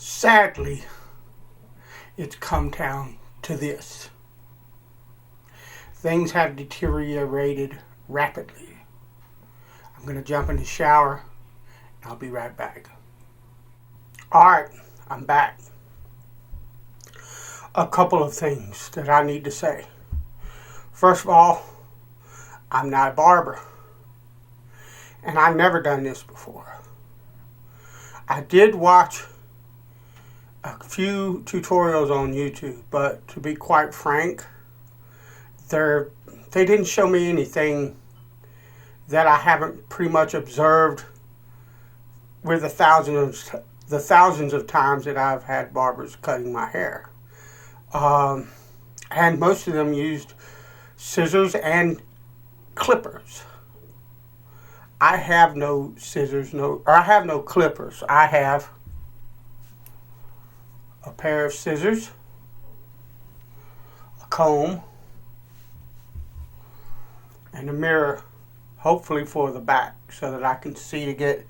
Sadly, it's come down to this. Things have deteriorated rapidly. I'm going to jump in the shower. I'll be right back. Alright, I'm back. A couple of things that I need to say. First of all, I'm not a barber. And I've never done this before. I did watch a few tutorials on YouTube, but to be quite frank, they didn't show me anything that I haven't pretty much observed with the thousands of times that I've had barbers cutting my hair. And most of them used scissors and clippers. I have no scissors, I have no clippers. I have a pair of scissors, a comb, and a mirror, hopefully for the back, so that I can see to get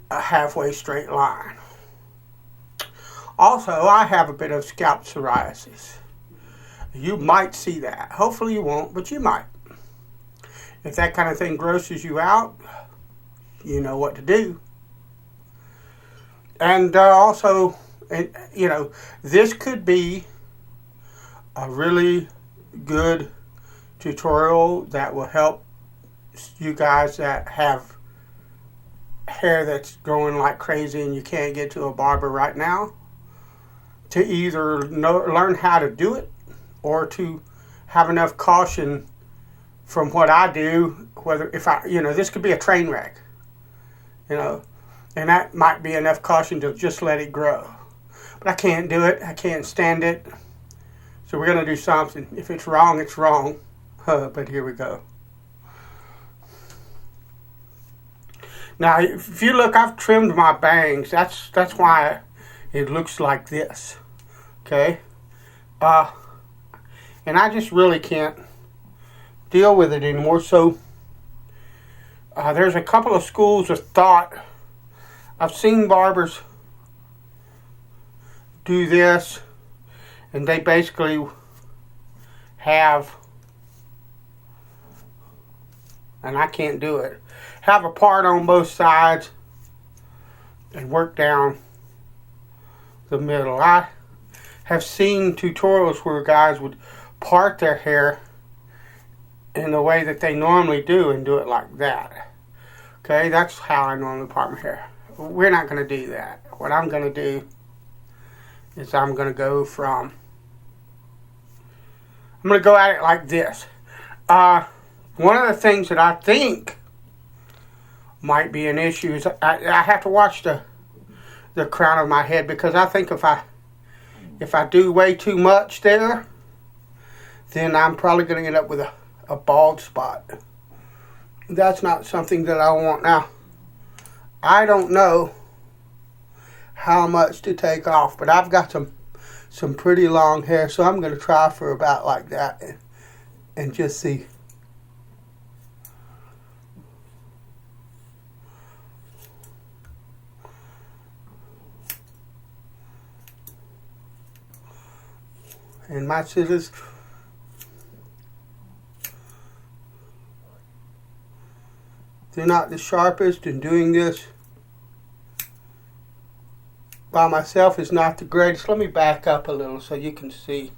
a halfway straight line. Also, I have a bit of scalp psoriasis. You might see that. Hopefully you won't, but you might. If that kind of thing grosses you out, you know what to do. And also, this could be a really good tutorial that will help you guys that have hair that's growing like crazy and you can't get to a barber right now, to either learn how to do it or to have enough caution from what I do, this could be a train wreck, and that might be enough caution to just let it grow. But I can't do it. I can't stand it. So we're going to do something. If it's wrong, it's wrong. But here we go. Now, if you look, I've trimmed my bangs. That's why it looks like this. Okay? And I just really can't deal with it anymore. So there's a couple of schools of thought. I've seen barbers do this, and they basically have, and I can't do it, have a part on both sides and work down the middle. I have seen tutorials where guys would part their hair in the way that they normally do and do it like that. Okay, that's how I normally part my hair. We're not going to do that. What I'm going to do is I'm going to go at it like this. One of the things that I think might be an issue is I have to watch the crown of my head, because I think if I do way too much there, then I'm probably going to end up with a bald spot. That's not something that I want. Now, I don't know how much to take off, but I've got some pretty long hair, so I'm going to try for about like that and just see. And my scissors, they're not the sharpest, and doing this by myself is not the greatest. Let me back up a little so you can see.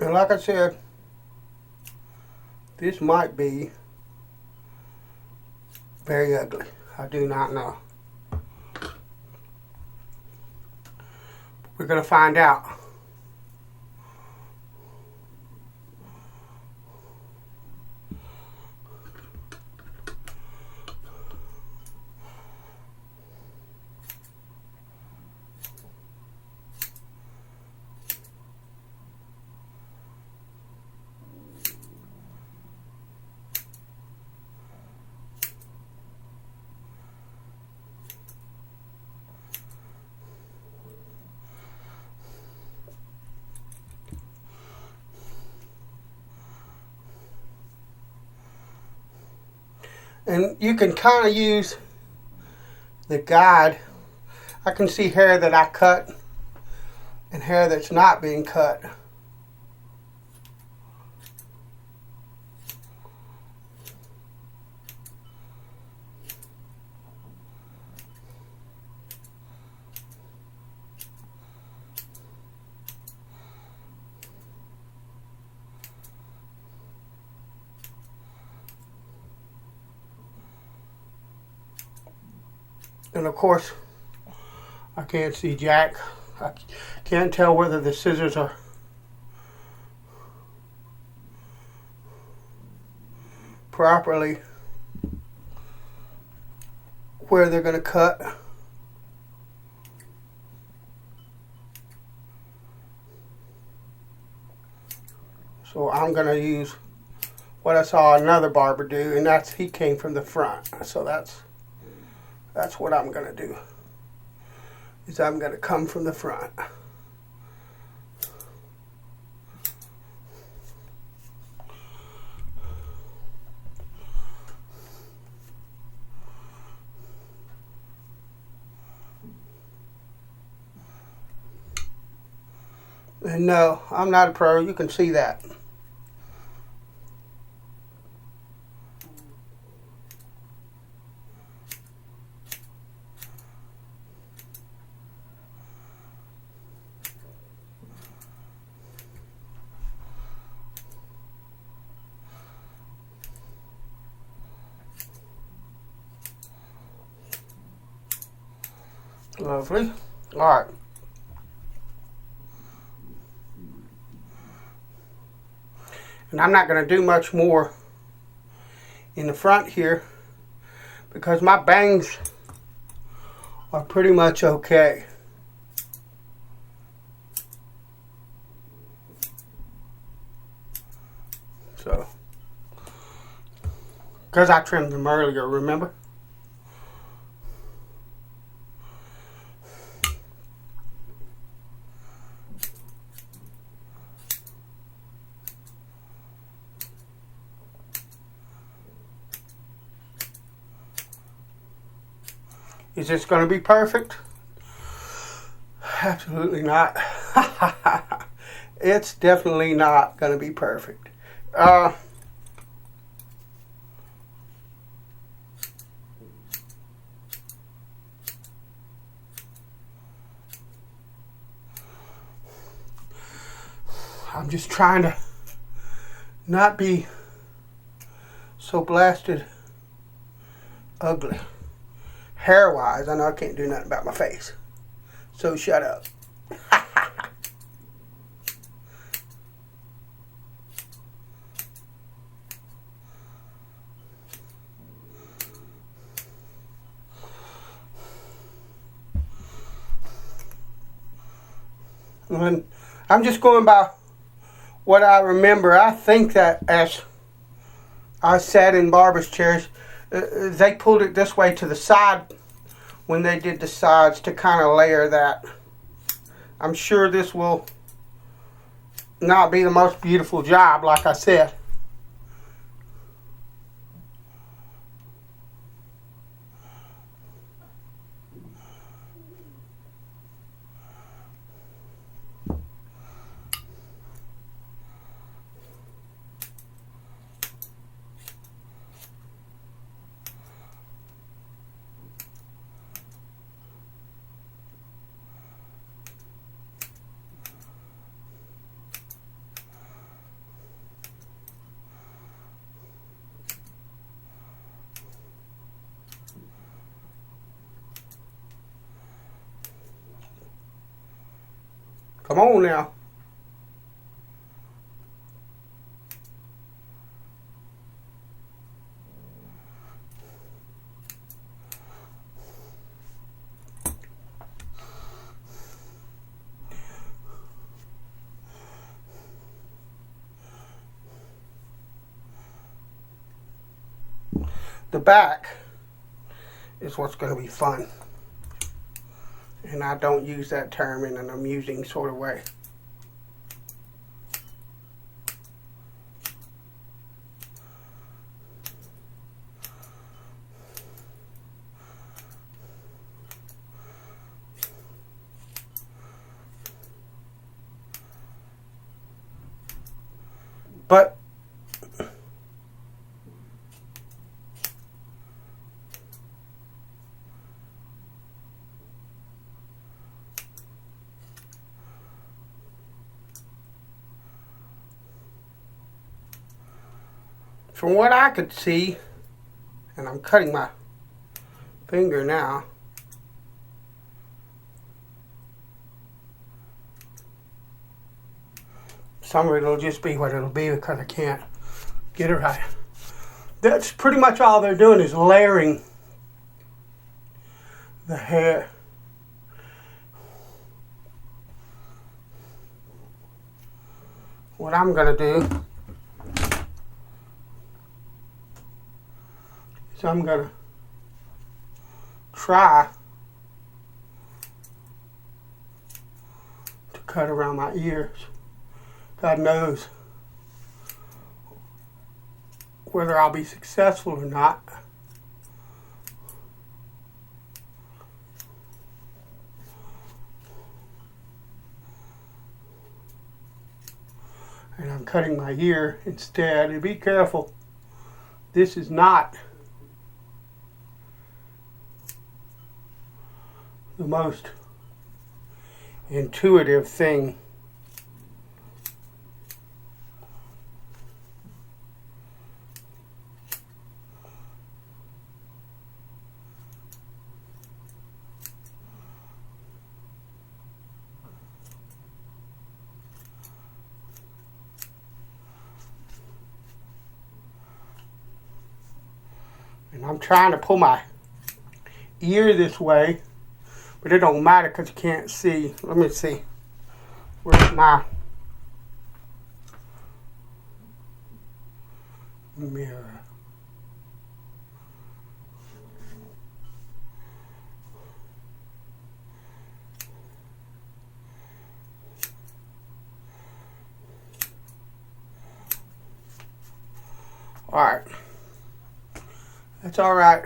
And like I said, this might be very ugly. I do not know. We're going to find out. And you can kind of use the guide. I can see hair that I cut and hair that's not being cut. And of course, I can't see jack. I can't tell whether the scissors are properly where they're going to cut. So I'm going to use what I saw another barber do, and that's he came from the front. So that's what I'm going to do, is I'm going to come from the front. And no, I'm not a pro. You can see that. Lovely. All right. And I'm not going to do much more in the front here because my bangs are pretty much okay. So, because I trimmed them earlier, remember? Is this going to be perfect? Absolutely not. It's definitely not going to be perfect. I'm just trying to not be so blasted ugly. Hair-wise, I know I can't do nothing about my face. So shut up. And I'm just going by what I remember. I think that as I sat in barber's chairs, they pulled it this way to the side when they did the sides to kind of layer that. I'm sure this will not be the most beautiful job, like I said. Come on now. The back is what's going to be fun. And I don't use that term in an amusing sort of way. But from what I could see, and I'm cutting my finger now, some of it will just be what it'll be because I can't get it right. That's pretty much all they're doing is layering the hair. What I'm going to do is I'm going to try to cut around my ears. God knows whether I'll be successful or not. And I'm cutting my ear instead. And be careful. This is not the most intuitive thing. And I'm trying to pull my ear this way, but it don't matter because you can't see. Let me see. Where's my mirror? All right. That's all right.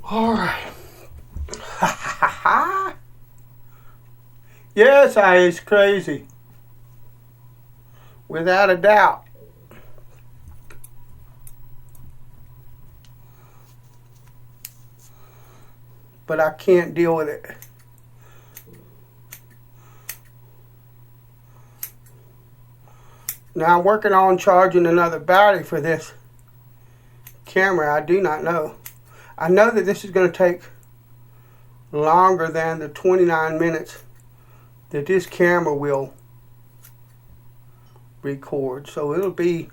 All right. Yes, it's crazy. Without a doubt. But I can't deal with it. Now I'm working on charging another battery for this camera. I do not know. I know that this is going to take longer than the 29 minutes that this camera will record. So there'll be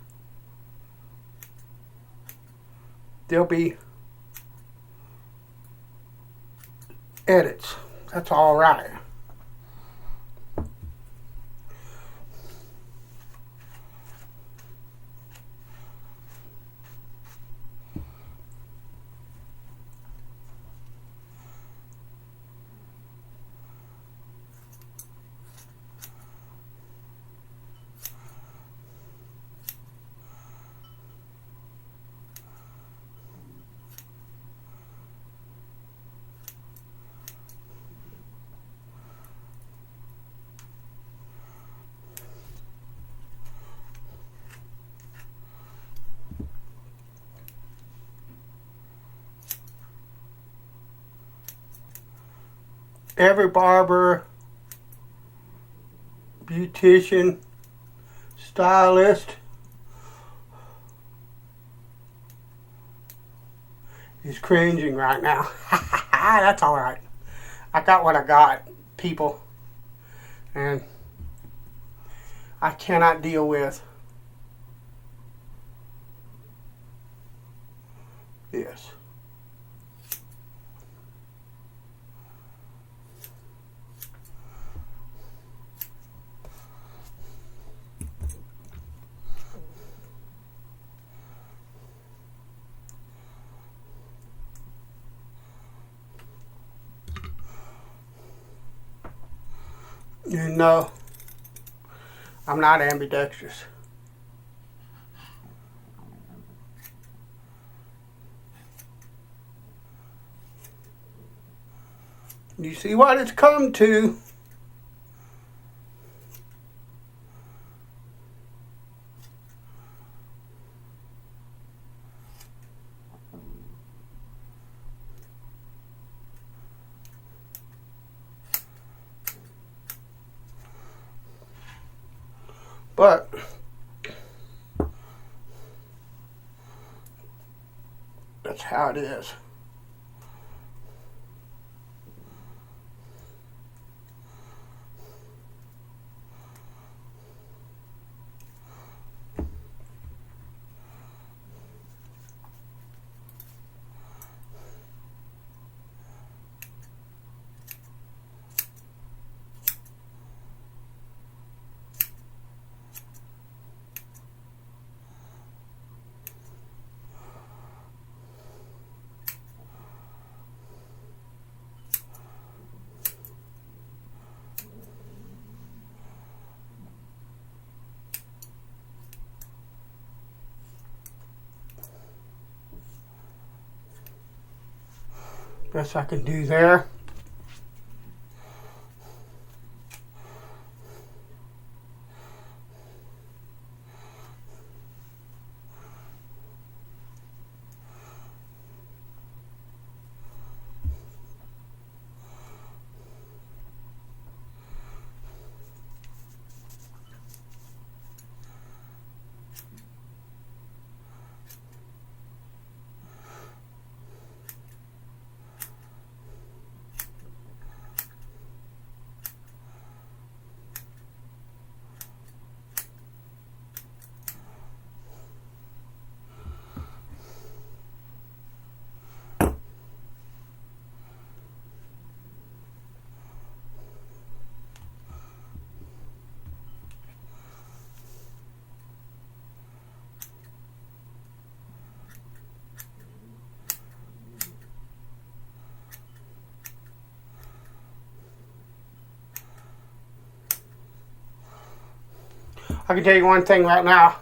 edits. That's all right. Every barber, beautician stylist is cringing right now. That's alright. I got what I got, people. And I cannot deal with this. And no, I'm not ambidextrous. You see what it's come to. But that's how it is. Best I can do there. I can tell you one thing right now.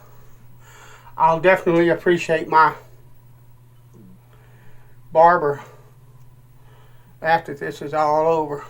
I'll definitely appreciate my barber after this is all over.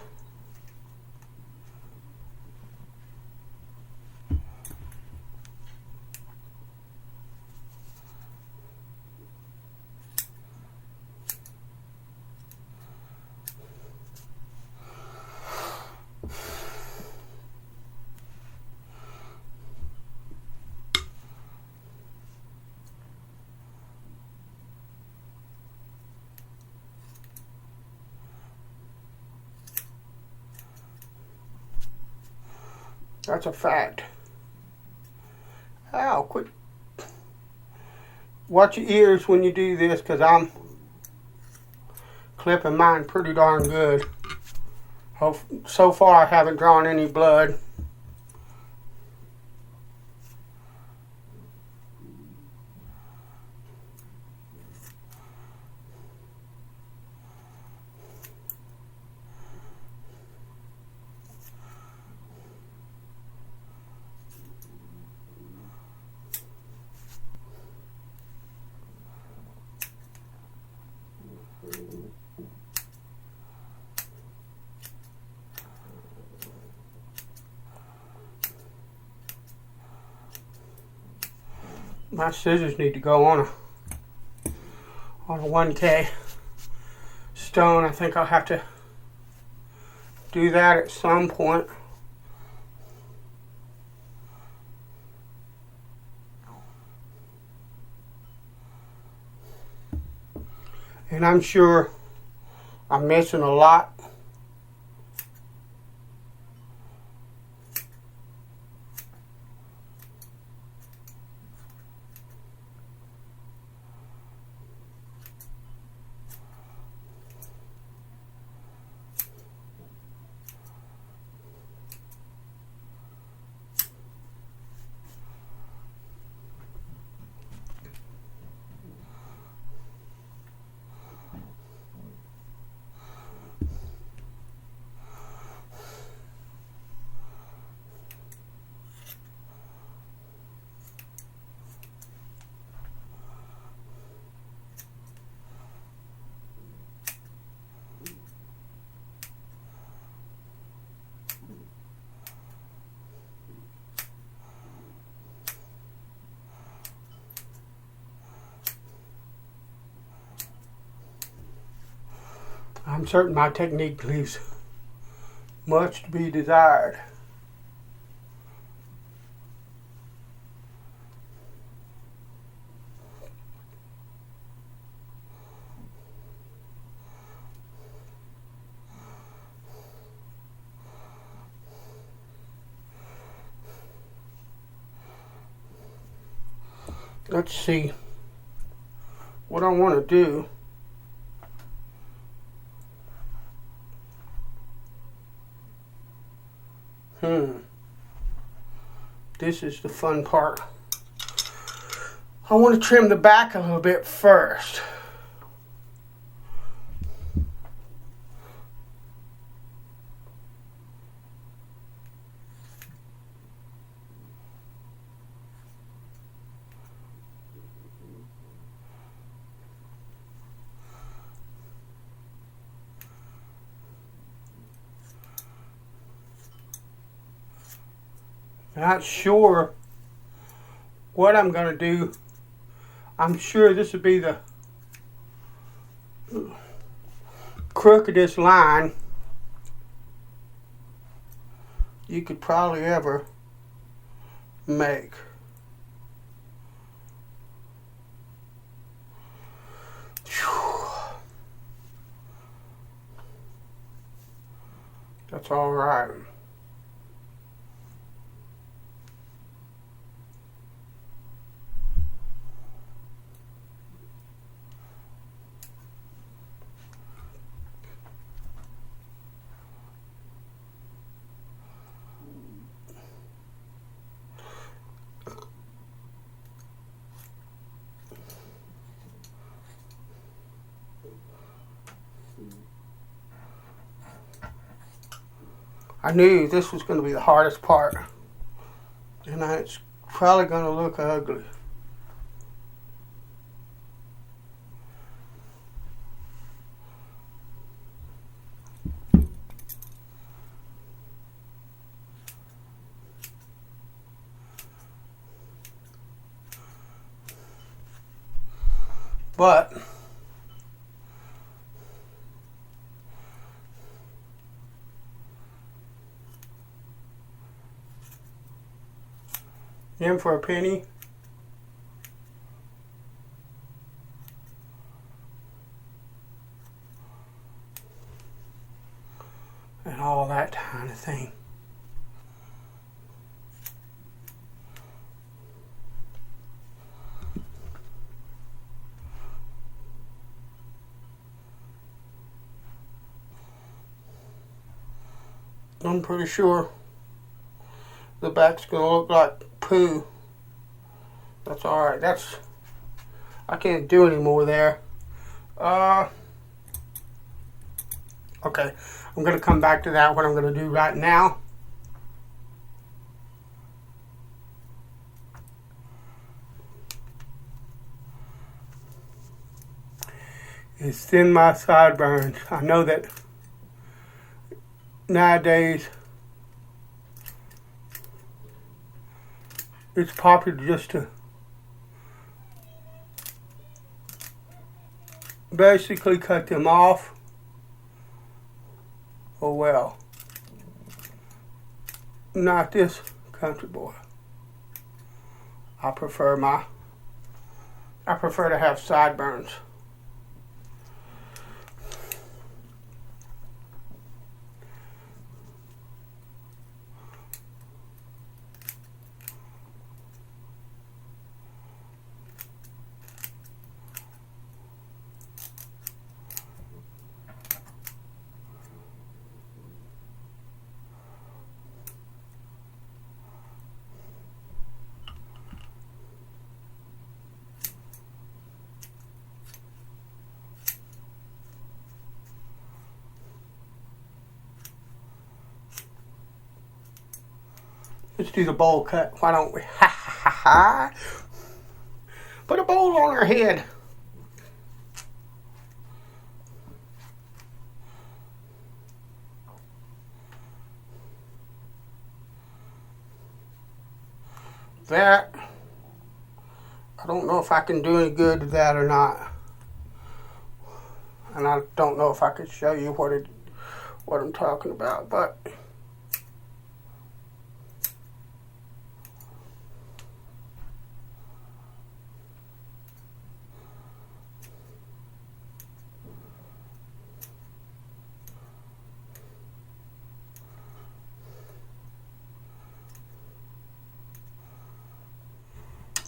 That's a fact. Ow, quit. Watch your ears when you do this, because I'm clipping mine pretty darn good. So far I haven't drawn any blood. My scissors need to go on a 1K stone. I think I'll have to do that at some point. And I'm sure I'm missing a lot. I'm certain my technique leaves much to be desired. Let's see what I want to do. This is the fun part. I want to trim the back a little bit first. Not sure what I'm going to do. I'm sure this would be the crookedest line you could probably ever make. That's all right. I knew this was going to be the hardest part, and it's probably going to look ugly. But in for a penny. And all that kind of thing. I'm pretty sure the back's going to look like poo. That's alright. I can't do any more there. Okay. I'm going to come back to that, what I'm going to do right now. Is thin my sideburns. I know that nowadays it's popular just to basically cut them off. Oh well, not this country boy. I prefer to have sideburns. Let's do the bowl cut. Why don't we? Ha ha ha. Put a bowl on our head. That, I don't know if I can do any good with that or not. And I don't know if I could show you what I'm talking about, but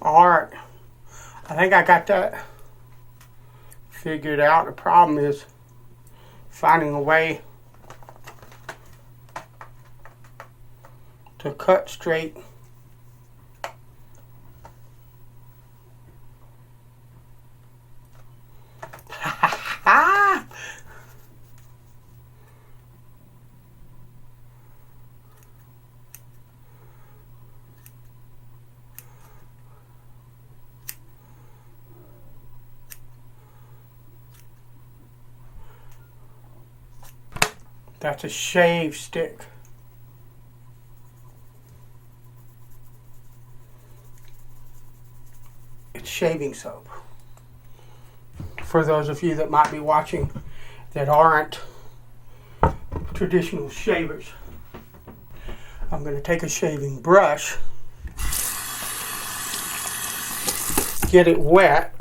alright, I think I got that figured out. The problem is finding a way to cut straight. That's a shave stick. It's shaving soap. For those of you that might be watching that aren't traditional shavers, I'm going to take a shaving brush, get it wet,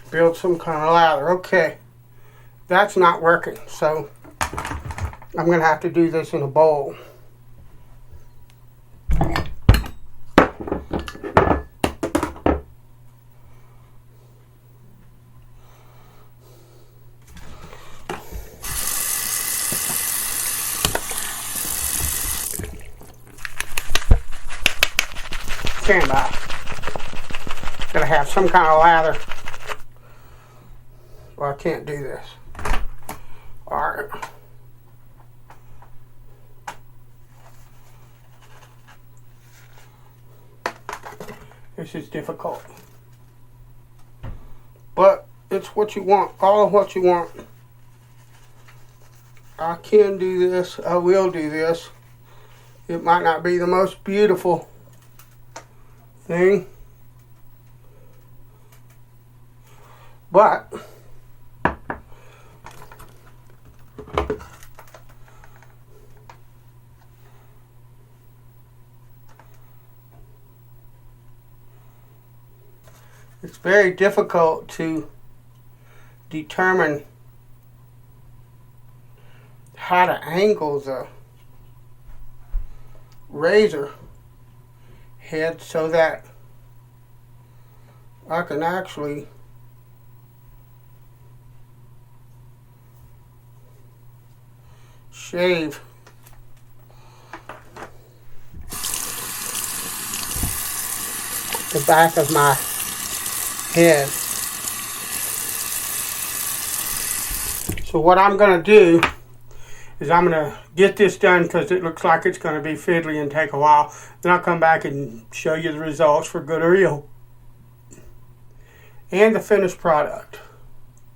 build some kind of lather. Okay, that's not working, so I'm going to have to do this in a bowl. Stand by. Gotta have some kind of lather, or I can't do this. Alright. This is difficult. But it's what you want, all of what you want. I can do this, I will do this. It might not be the most beautiful thing, but it's very difficult to determine how to angle the razor head so that I can actually shave the back of my head. So what I'm going to do is I'm going to get this done because it looks like it's going to be fiddly and take a while. Then I'll come back and show you the results for good or ill and the finished product.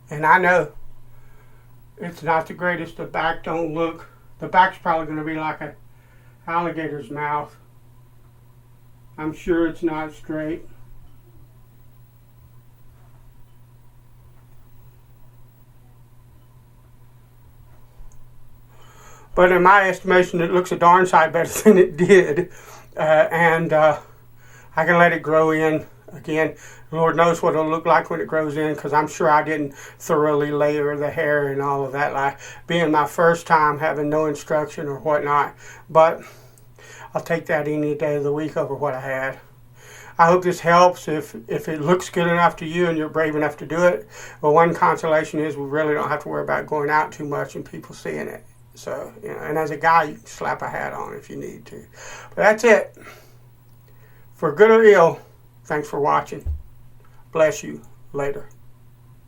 And I know it's not the greatest. The back don't look. The back's probably going to be like an alligator's mouth. I'm sure it's not straight. But in my estimation, it looks a darn sight better than it did. I can let it grow in again. Lord knows what it'll look like when it grows in, because I'm sure I didn't thoroughly layer the hair and all of that, like being my first time having no instruction or whatnot. But I'll take that any day of the week over what I had. I hope this helps. If it looks good enough to you and you're brave enough to do it, well, one consolation is we really don't have to worry about going out too much and people seeing it. So, and as a guy, you can slap a hat on if you need to. But that's it. For good or ill, thanks for watching. Bless you. Later.